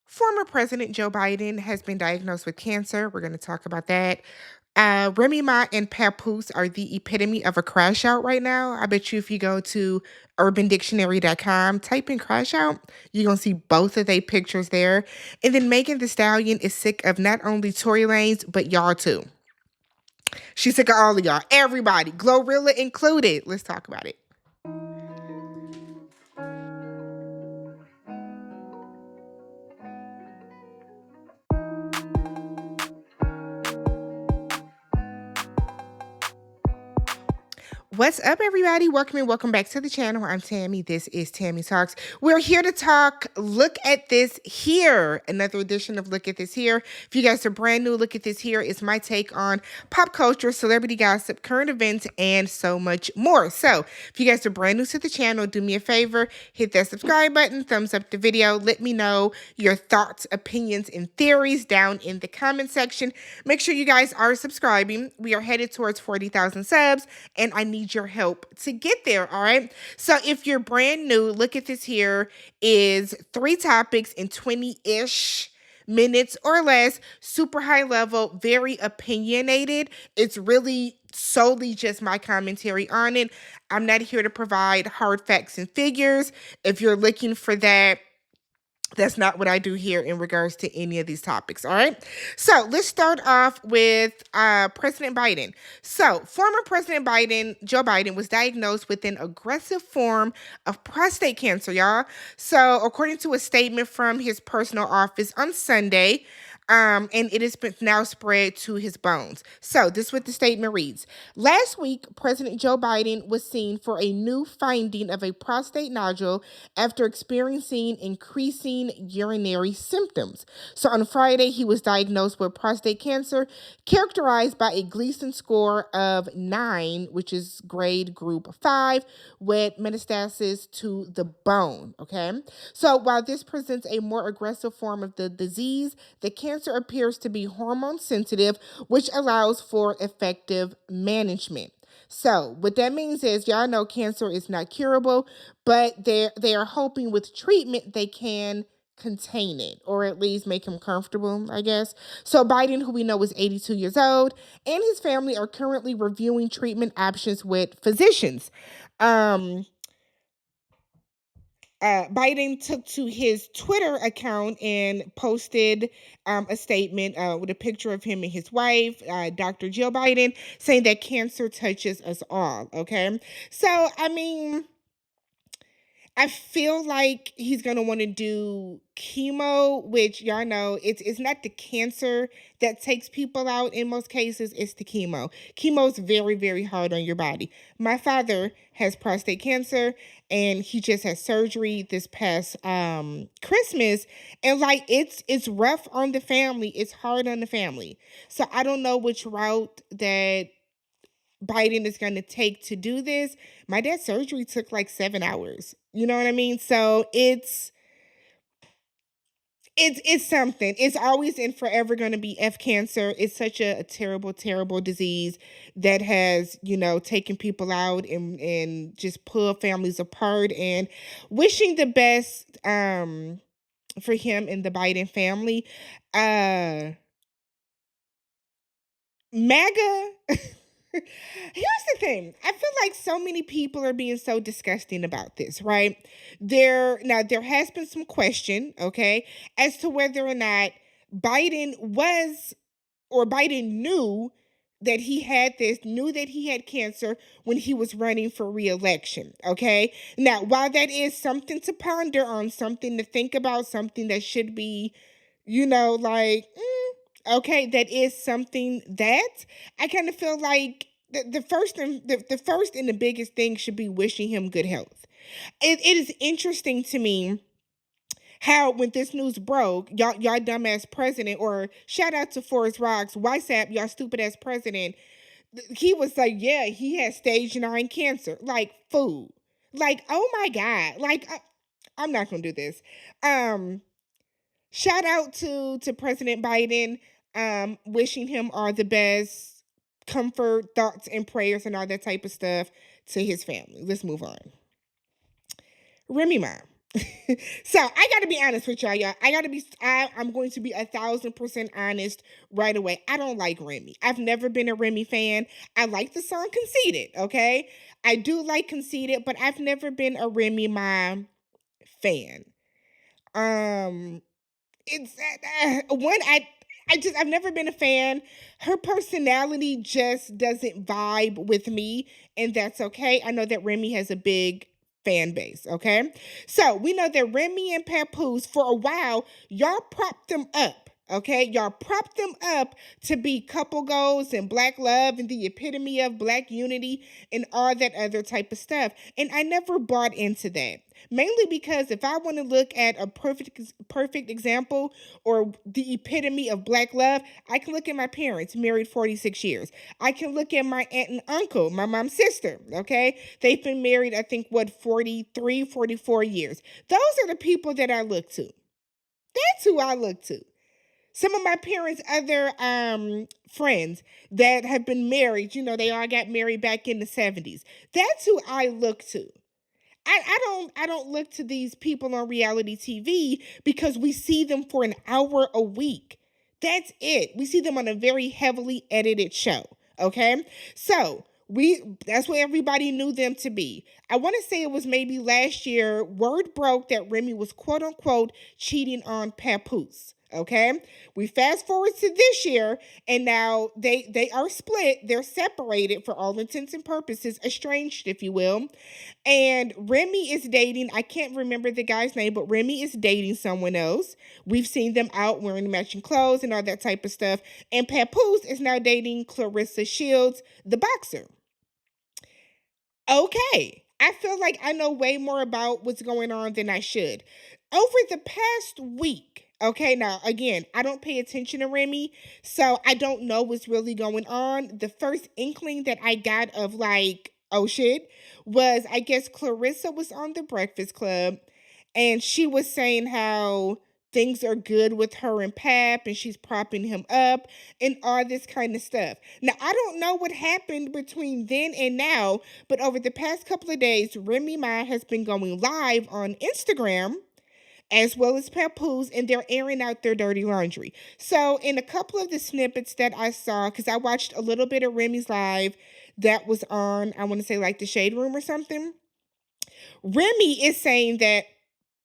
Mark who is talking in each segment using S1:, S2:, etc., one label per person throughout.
S1: Former President Joe Biden has been diagnosed with cancer. We're going to talk about that. Remy Ma and Papoose are the epitome of a crash out right now. I bet you if you go to urbandictionary.com, type in crash out, you're going to see both of their pictures there. And then Megan the Stallion is sick of not only Tory Lanez, but y'all too. She's sick of all of y'all, everybody, Glorilla included. Let's talk about it. What's up, everybody? Welcome back to the channel. I'm Tammy. This is Tammy Talks. We're here to talk Look at This Here, another edition of Look at This Here. If you guys are brand new, Look at This Here is my take on pop culture, celebrity gossip, current events, and so much more. So if you guys are brand new to the channel, do me a favor, hit that subscribe button, thumbs up the video. Let me know your thoughts, opinions, and theories down in the comment section. Make sure you guys are subscribing. We are headed towards 40,000 subs, and I need your help to get there, all right? So if you're brand new, Look at This Here is 3 topics in 20-ish minutes or less, super high level, very opinionated. It's really solely just my commentary on it. I'm not here to provide hard facts and figures. If you're looking for that, that's not what I do here in regards to any of these topics, all right? So let's start off with President Biden. So former President Biden, Joe Biden, was diagnosed with an aggressive form of prostate cancer, y'all. So according to a statement from his personal office on Sunday, and it has been now spread to his bones. So this is what the statement reads. Last week, President Joe Biden was seen for a new finding of a prostate nodule after experiencing increasing urinary symptoms. So on Friday, he was diagnosed with prostate cancer, characterized by a Gleason score of 9, which is grade group 5, with metastasis to the bone, okay? So while this presents a more aggressive form of the disease, the cancer appears to be hormone sensitive, which allows for effective management. So what that means is, y'all know cancer is not curable, but they are hoping with treatment they can contain it, or at least make him comfortable, I guess. So Biden, who we know is 82 years old, and his family are currently reviewing treatment options with physicians. Biden took to his Twitter account and posted a statement with a picture of him and his wife, Dr. Jill Biden, saying that cancer touches us all. Okay. So, I mean, I feel like he's gonna want to do chemo, which y'all know it's not the cancer that takes people out in most cases, it's the chemo. Chemo is very, very hard on your body. My father has prostate cancer and he just had surgery this past Christmas, and like it's rough on the family. It's hard on the family. So I don't know which route that Biden is going to take to do this. My dad's surgery took like 7 hours. You know what I mean? So it's something. It's always and forever going to be F cancer. It's such a terrible, terrible disease that has, taken people out and just pulled families apart, and wishing the best for him and the Biden family. MAGA. Here's the thing. I feel like so many people are being so disgusting about this, right? There has been some question, okay, as to whether or not Biden was or Biden knew that he had knew that he had cancer when he was running for re-election, okay? Now, while that is something to ponder on, something to think about, something that should be, okay, that is something that I kind of feel like the first and the biggest thing should be wishing him good health. It is interesting to me how when this news broke, y'all dumbass president, or shout out to Forrest Rocks, WhatsApp, y'all stupid ass president, he was like, yeah, he has stage 9 cancer. Like, fool. Like, oh my God. Like, I'm not gonna do this. Shout out to President Biden, wishing him all the best, comfort, thoughts, and prayers, and all that type of stuff to his family. Let's move on. Remy Ma. So I got to be honest with y'all. I'm going to be 1,000% honest right away. I don't like Remy. I've never been a Remy fan. I like the song Conceited, okay? I do like Conceited, but I've never been a Remy Ma fan. Um, it's one I've never been a fan. Her personality just doesn't vibe with me, and that's okay. I know that Remy has a big fan base, okay? So we know that Remy and Papoose, for a while, y'all propped them up. Okay, y'all propped them up to be couple goals and black love and the epitome of black unity and all that other type of stuff. And I never bought into that. Mainly because if I want to look at a perfect example or the epitome of black love, I can look at my parents, married 46 years. I can look at my aunt and uncle, my mom's sister, okay? They've been married, I think, 43, 44 years. Those are the people that I look to. That's who I look to. Some of my parents' other friends that have been married, they all got married back in the 70s. That's who I look to. I don't look to these people on reality TV because we see them for an hour a week. That's it. We see them on a very heavily edited show. Okay? So that's what everybody knew them to be. I want to say it was maybe last year, word broke that Remy was quote unquote cheating on Papoose. Okay, we fast forward to this year, and now they are split. They're separated for all intents and purposes, estranged, if you will. And Remy is dating, I can't remember the guy's name, but Remy is dating someone else. We've seen them out wearing matching clothes and all that type of stuff. And Papoose is now dating Clarissa Shields, the boxer. Okay. I feel like I know way more about what's going on than I should. Over the past week, okay, now again, I don't pay attention to Remy, so I don't know what's really going on. The first inkling that I got of like, oh shit, was I guess Clarissa was on the Breakfast Club and she was saying how things are good with her and Pap and she's propping him up and all this kind of stuff. Now, I don't know what happened between then and now, but over the past couple of days, Remy Ma has been going live on Instagram as well as Papoose, and they're airing out their dirty laundry. So, in a couple of the snippets that I saw, because I watched a little bit of Remy's live that was on, I want to say like the Shade Room or something, Remy is saying that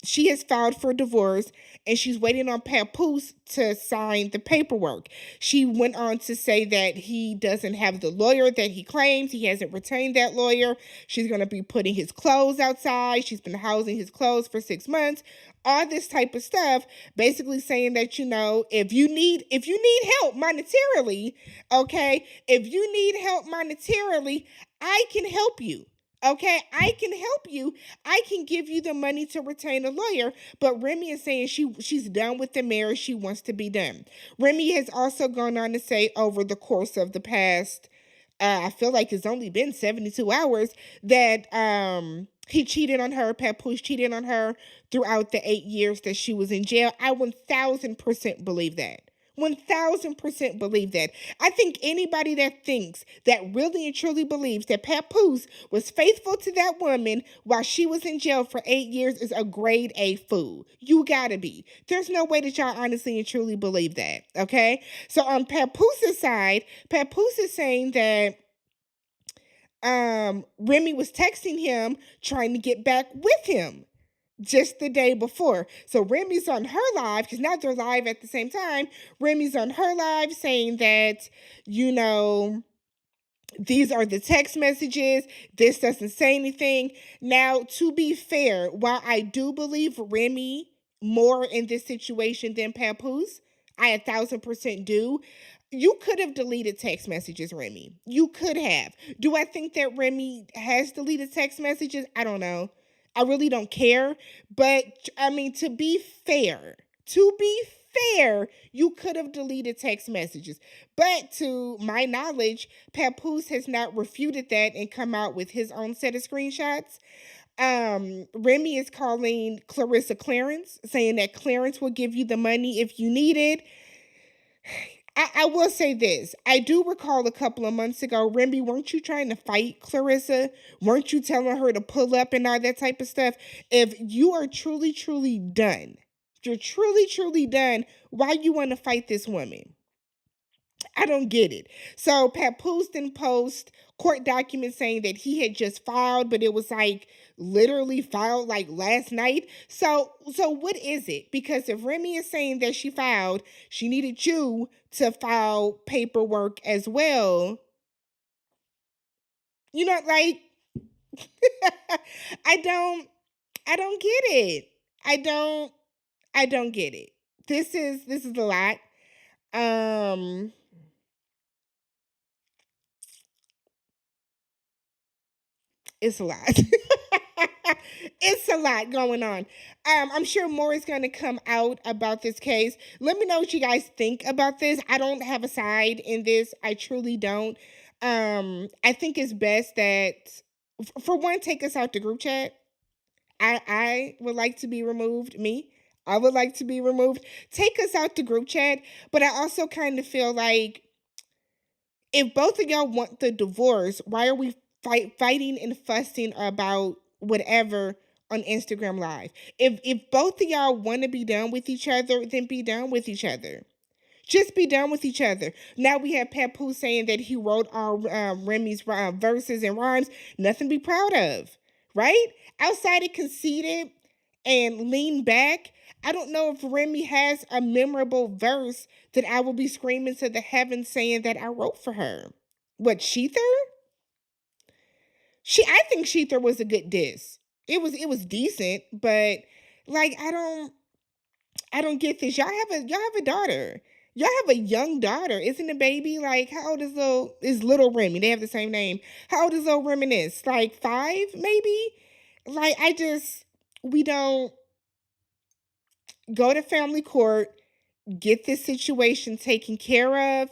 S1: she has filed for divorce and she's waiting on Papoose to sign the paperwork. She went on to say that he doesn't have the lawyer that he claims. He hasn't retained that lawyer. She's going to be putting his clothes outside. She's been housing his clothes for 6 months. All this type of stuff, basically saying that, if you need help monetarily, okay, if you need help monetarily, I can help you. Okay, I can help you. I can give you the money to retain a lawyer. But Remy is saying she's done with the marriage. She wants to be done. Remy has also gone on to say over the course of the past, I feel like it's only been 72 hours, that he cheated on her. Papoose cheated on her throughout the 8 years that she was in jail. I 1,000% believe that. 1,000% believe that. I think anybody that thinks, that really and truly believes that Papoose was faithful to that woman while she was in jail for 8 years is a grade A fool. You gotta be. There's no way that y'all honestly and truly believe that, okay? So on Papoose's side, Papoose is saying that Remy was texting him trying to get back with him just the day before. So Remy's on her live, because now they're live at the same time. Remy's on her live saying that, these are the text messages. This doesn't say anything. Now, to be fair, while I do believe Remy more in this situation than Papoose, I 1,000% do. You could have deleted text messages, Remy. You could have. Do I think that Remy has deleted text messages? I don't know. I really don't care. But I mean, to be fair, you could have deleted text messages. But to my knowledge, Papoose has not refuted that and come out with his own set of screenshots. Remy is calling Clarissa Clarence, saying that Clarence will give you the money if you need it. I will say this. I do recall a couple of months ago, Remy, weren't you trying to fight Clarissa? Weren't you telling her to pull up and all that type of stuff? If you are truly, truly done, if you're truly, truly done, why you want to fight this woman? I don't get it. So Papoose didn't post court documents saying that he had just filed, but it was like literally filed like last night. So what is it? Because if Remy is saying that she filed, she needed you to file paperwork as well. You know, like I don't I don't get it. I don't I don't get it. This is a lot. Um it's a lot. It's a lot going on. I'm sure more is going to come out about this case. Let me know what you guys think about this. I don't have a side in this. I truly don't. I think it's best that, for one, take us out the group chat. I would like to be removed. Me, I would like to be removed. Take us out the group chat. But I also kind of feel like if both of y'all want the divorce, why are we fighting and fussing about whatever on Instagram Live? If both of y'all want to be done with each other, then be done with each other. Just be done with each other. Now we have Papoose saying that he wrote all Remy's verses and rhymes. Nothing to be proud of, right? Outside of conceited and lean back, I don't know if Remy has a memorable verse that I will be screaming to the heavens saying that I wrote for her. What, Sheether? I think Sheether was a good diss. It was decent, but like I don't get this. Y'all have a daughter. Y'all have a young daughter, isn't a baby? Like, how old is little Remy? They have the same name. How old is little Reminisce? Like 5, maybe? Like, we don't go to family court, get this situation taken care of,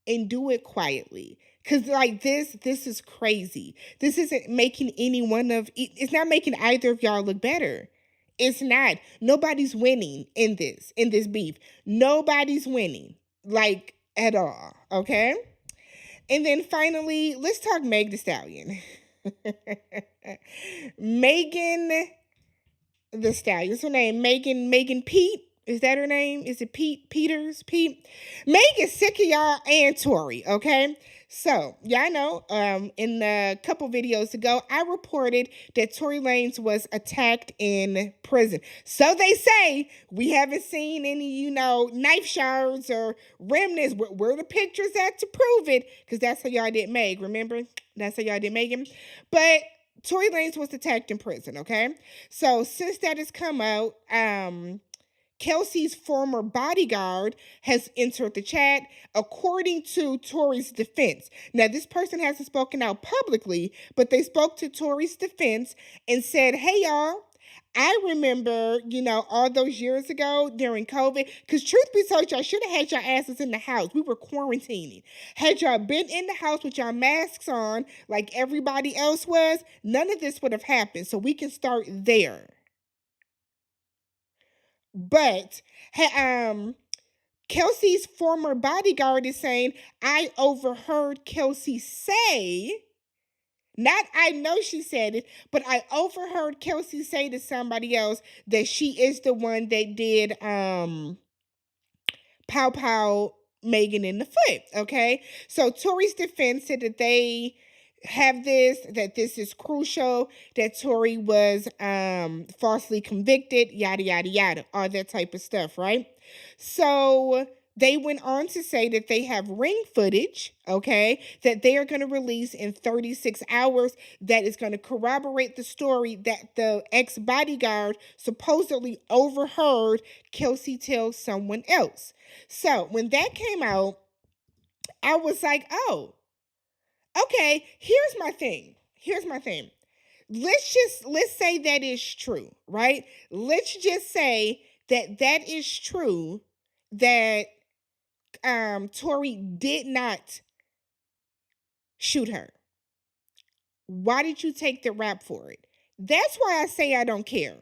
S1: and do it quietly. Cause like this is crazy. This isn't making it's not making either of y'all look better. It's not. Nobody's winning in this beef. Nobody's winning, like, at all. Okay. And then finally, let's talk Meg the Stallion. Megan the Stallion. What's her name? Megan Pete. Is that her name? Is it Peters? Pete? Meg is sick of y'all and Tory, okay? So, y'all know, in a couple videos ago, I reported that Tory Lanez was attacked in prison. So they say. We haven't seen any, knife shards or remnants. Where the pictures at to prove it? Because that's how y'all did Meg, remember? That's how y'all did Megan. But Tory Lanez was attacked in prison, okay? So since that has come out, Kelsey's former bodyguard has entered the chat, according to Tory's defense. Now, this person hasn't spoken out publicly, but they spoke to Tory's defense and said, hey, y'all, I remember, all those years ago during COVID, because truth be told, y'all should have had your asses in the house. We were quarantining. Had y'all been in the house with your masks on like everybody else was, none of this would have happened. So we can start there. But Kelsey's former bodyguard is saying, I overheard Kelsey say, not I know she said it, but I overheard Kelsey say to somebody else that she is the one that did pow pow Megan in the foot. Okay. So Tory's defense said that they have that this is crucial, that Tory was falsely convicted, yada yada yada, all that type of stuff, right? So they went on to say that they have ring footage, okay, that they are going to release in 36 hours that is going to corroborate the story that the ex-bodyguard supposedly overheard Kelsey tell someone else. So when that came out, I was like, oh, okay, here's my thing. Let's say that is true, right? Let's just say that is true, that Tory did not shoot her. Why did you take the rap for it? That's why I say I don't care,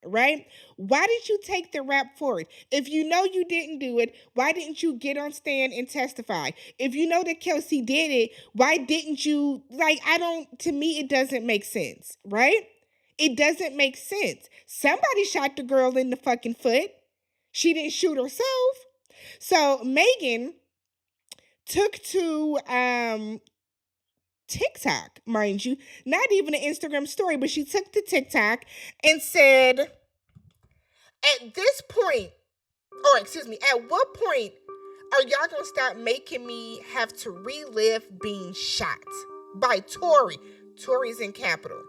S1: right? Why did you take the rap for it? If you know you didn't do it, why didn't you get on stand and testify? If you know that Kelsey did it, why didn't you, like, I don't, to me, it doesn't make sense, right? It doesn't make sense. Somebody shot the girl in the fucking foot. She didn't shoot herself. So Megan took to TikTok, mind you, not even an Instagram story, but she took to TikTok and said, at this point, or excuse me, at what point are y'all gonna stop making me have to relive being shot by Tory? Tory's in Capital.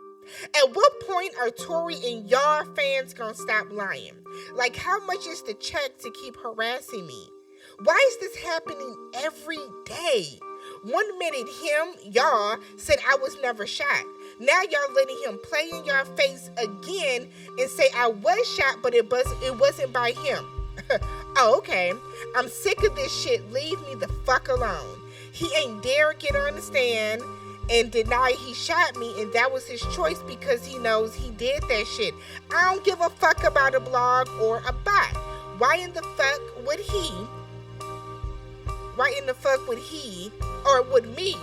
S1: At what point are Tory and y'all fans gonna stop lying? Like, how much is the check to keep harassing me? Why is this happening every day? One minute y'all said I was never shot. Now y'all letting him play in your face again and say I was shot, but it wasn't by him. Oh, okay. I'm sick of this shit. Leave me the fuck alone. He ain't dare get on the stand and deny he shot me, and that was his choice because he knows he did that shit. I don't give a fuck about a blog or a bot. Why in the fuck would he, or would me,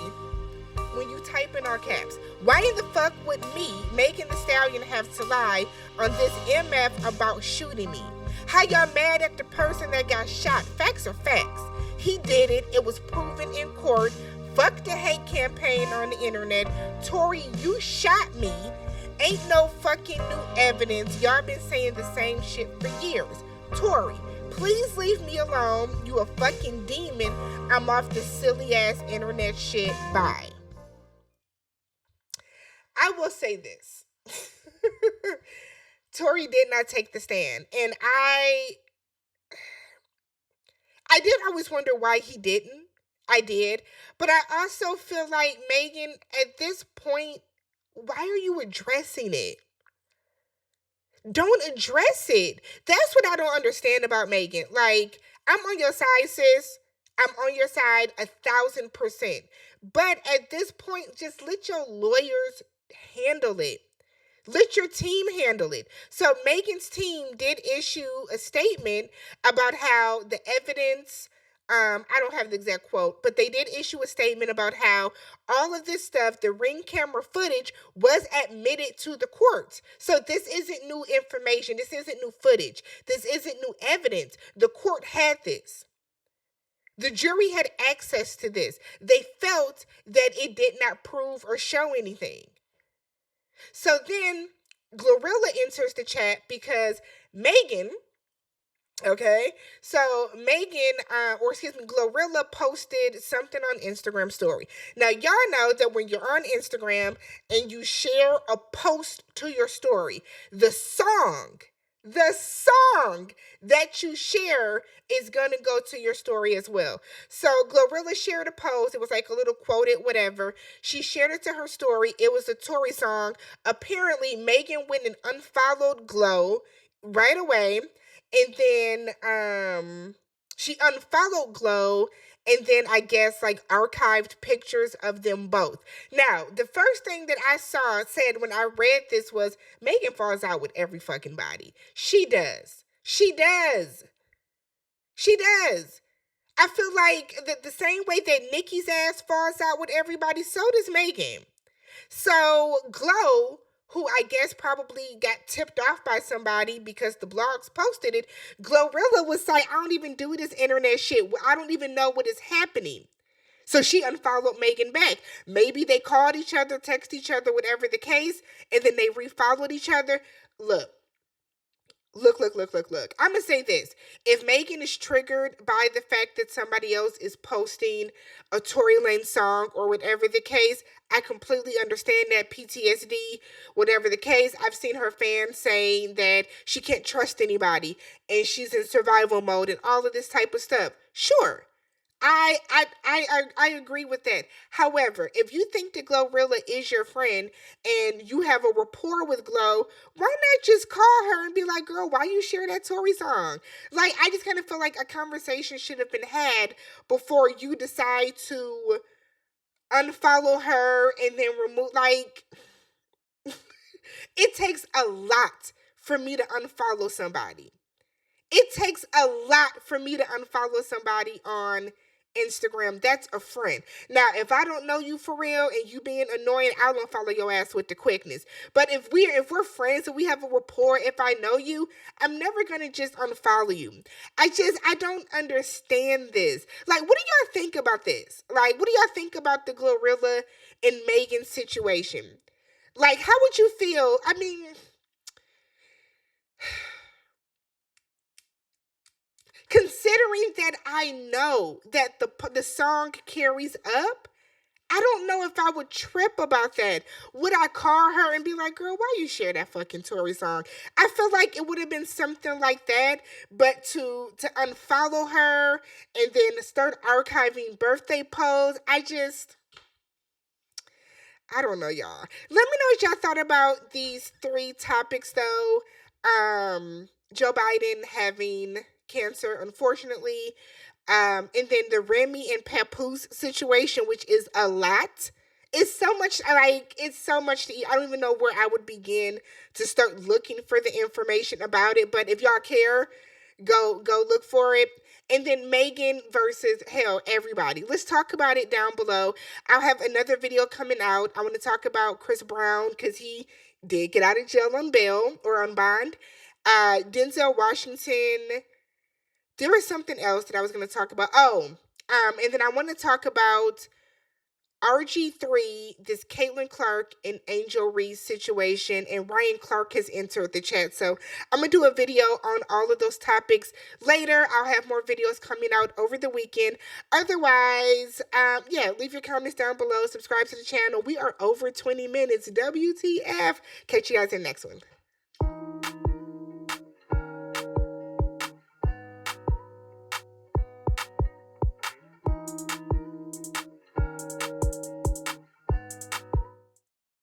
S1: when you type in our caps, why in the fuck would me, Megan Thee Stallion, have to lie on this MF about shooting me? How y'all mad at the person that got shot? Facts are facts. He did it. It was proven in court. Fuck the hate campaign on the internet. Tory, you shot me. Ain't no fucking new evidence. Y'all been saying the same shit for years. Tory, please leave me alone. You a fucking demon. I'm off this silly ass internet shit. Bye. I will say this. Tory did not take the stand. And I did always wonder why he didn't. I did. But I also feel like, Megan, at this point, why are you addressing it? Don't address it. That's what I don't understand about Megan. Like, I'm on your side, sis. I'm on your side 1,000%. But at this point, just let your lawyers handle it. Let your team handle it. So Megan's team did issue a statement about how the evidence, I don't have the exact quote, but they did issue a statement about how all of this stuff, the ring camera footage, was admitted to the courts. So this isn't new information. This isn't new footage. This isn't new evidence. The court had this. The jury had access to this. They felt that it did not prove or show anything. So then Glorilla enters the chat because Megan, okay, so Megan, Glorilla posted something on Instagram story. Now, y'all know that when you're on Instagram and you share a post to your story, the song that you share is going to go to your story as well. So Glorilla shared a post. It was like a little quoted whatever. She shared it to her story. It was a Tory song. Apparently, Megan went and unfollowed Glow right away. And then she unfollowed Glow and then I guess like archived pictures of them both. Now, the first thing that I said when I read this was Megan falls out with every fucking body. She does. I feel like the same way that Nikki's ass falls out with everybody, so does Megan. So Glow, who I guess probably got tipped off by somebody because the blogs posted it, Glorilla was like, I don't even do this internet shit. I don't even know what is happening. So she unfollowed Megan back. Maybe they called each other, text each other, whatever the case, and then they refollowed each other. Look. I'm going to say this. If Megan is triggered by the fact that somebody else is posting a Tory Lanez song or whatever the case, I completely understand that PTSD, whatever the case. I've seen her fans saying that she can't trust anybody and she's in survival mode and all of this type of stuff. Sure. I agree with that. However, if you think that Glorilla is your friend and you have a rapport with Glow, why not just call her and be like, girl, why you share that Tory song? Like, I just kind of feel like a conversation should have been had before you decide to unfollow her and then remove, like, it takes a lot for me to unfollow somebody. It takes a lot for me to unfollow somebody on Instagram. That's a friend. Now, if I don't know you for real and you being annoying, I'll unfollow your ass with the quickness. But if we're friends and we have a rapport, if I know you, I'm never gonna just unfollow you. I don't understand this. Like, what do y'all think about this? Like, what do y'all think about the Glorilla and Megan situation? Like, how would you feel? I mean, considering that I know that the song carries up, I don't know if I would trip about that. Would I call her and be like, "Girl, why you share that fucking Tory song?" I feel like it would have been something like that, but to unfollow her and then start archiving birthday posts, I don't know, y'all. Let me know what y'all thought about these three topics, though. Joe Biden having cancer, unfortunately. And then the Remy and Papoose situation, which is a lot. It's so much to eat. I don't even know where I would begin to start looking for the information about it. But if y'all care, go look for it. And then Megan versus hell, everybody. Let's talk about it down below. I'll have another video coming out. I want to talk about Chris Brown because he did get out of jail on bail or on bond. Denzel Washington. There was something else that I was going to talk about. And then I want to talk about RG3, this Caitlin Clark and Angel Reese situation, and Ryan Clark has entered the chat. So I'm going to do a video on all of those topics later. I'll have more videos coming out over the weekend. Otherwise, yeah, leave your comments down below. Subscribe to the channel. We are over 20 minutes. WTF. Catch you guys in the next one.